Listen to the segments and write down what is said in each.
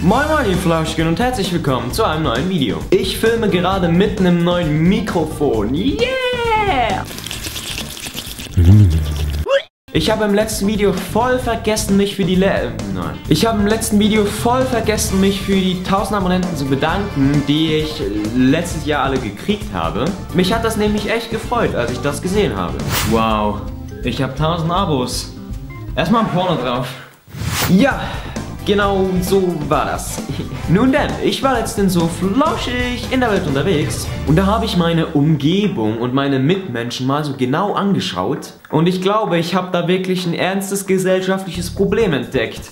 Moin moin ihr Flauschken und herzlich willkommen zu einem neuen Video. Ich filme gerade mit einem neuen Mikrofon. Yeah! Ich habe im letzten Video voll vergessen, mich für die 1000 Abonnenten zu bedanken, die ich letztes Jahr alle gekriegt habe. Mich hat das nämlich echt gefreut, als ich das gesehen habe. Wow, ich habe 1000 Abos. Erstmal ein Porno drauf. Ja, genau so war das. Nun denn, ich war letztens so flauschig in der Welt unterwegs und da habe ich meine Umgebung und meine Mitmenschen mal so genau angeschaut und ich glaube, ich habe da wirklich ein ernstes gesellschaftliches Problem entdeckt.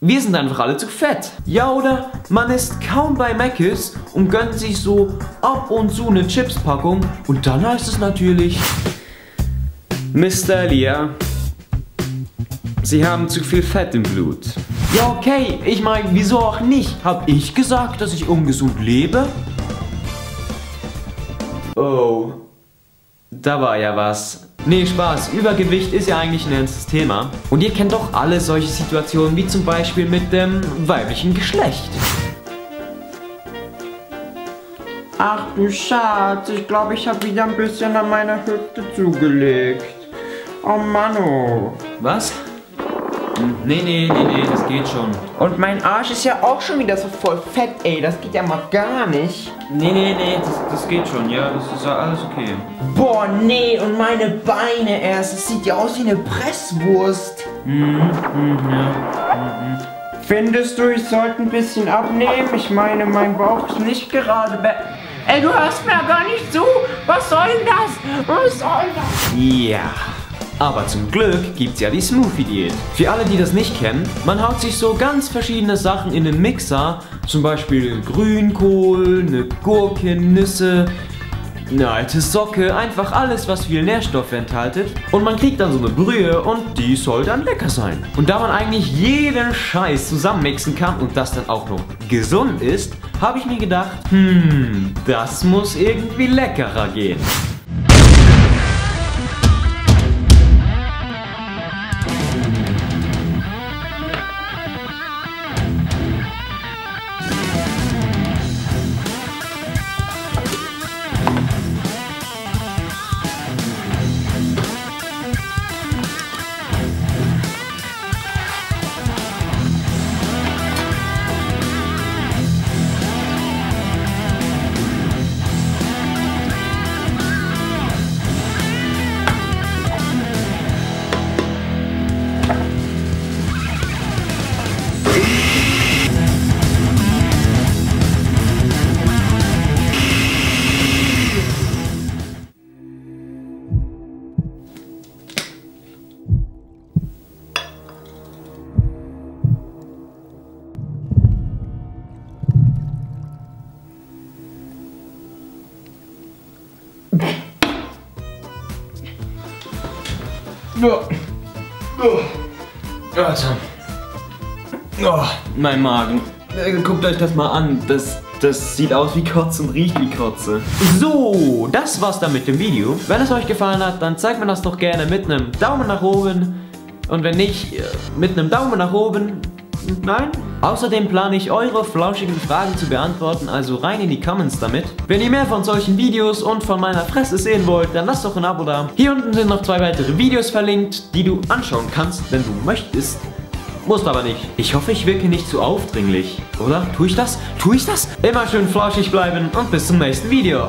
Wir sind einfach alle zu fett. Ja, oder? Man ist kaum bei Mc's und gönnt sich so ab und zu eine Chipspackung und dann heißt es natürlich: Mr. Elia, Sie haben zu viel Fett im Blut. Ja, okay, ich meine, wieso auch nicht? Hab ich gesagt, dass ich ungesund lebe? Oh, da war ja was. Nee, Spaß, Übergewicht ist ja eigentlich ein ernstes Thema. Und ihr kennt doch alle solche Situationen, wie zum Beispiel mit dem weiblichen Geschlecht. Ach du Schatz, ich glaube, ich habe wieder ein bisschen an meiner Hüfte zugelegt. Oh Mann, oh. Was? Nee, das geht schon. Und mein Arsch ist ja auch schon wieder so voll fett, ey. Das geht ja mal gar nicht. Nee, das geht schon, ja. Das ist ja alles okay. Boah, nee, und meine Beine erst. Das sieht ja aus wie eine Presswurst. Findest du, ich sollte ein bisschen abnehmen? Ich meine, mein Bauch ist nicht gerade Ey, du hörst mir ja gar nicht zu. Was soll denn das? Was soll das? Ja. Aber zum Glück gibt's ja die Smoothie-Diät. Für alle, die das nicht kennen, man haut sich so ganz verschiedene Sachen in den Mixer, zum Beispiel Grünkohl, eine Gurke, Nüsse, eine alte Socke, einfach alles, was viel Nährstoffe enthaltet. Und man kriegt dann so eine Brühe und die soll dann lecker sein. Und da man eigentlich jeden Scheiß zusammenmixen kann und das dann auch noch gesund ist, habe ich mir gedacht, das muss irgendwie leckerer gehen. Alter. Oh, mein Magen. Guckt euch das mal an. Das sieht aus wie Kotze und riecht wie Kotze. So, das war's dann mit dem Video. Wenn es euch gefallen hat, dann zeigt mir das doch gerne mit einem Daumen nach oben. Und wenn nicht, mit einem Daumen nach oben. Nein? Außerdem plane ich eure flauschigen Fragen zu beantworten, also rein in die Comments damit. Wenn ihr mehr von solchen Videos und von meiner Fresse sehen wollt, dann lasst doch ein Abo da. Hier unten sind noch 2 weitere Videos verlinkt, die du anschauen kannst, wenn du möchtest. Musst aber nicht. Ich hoffe, ich wirke nicht zu aufdringlich. Oder? Tue ich das? Tue ich das? Immer schön flauschig bleiben und bis zum nächsten Video.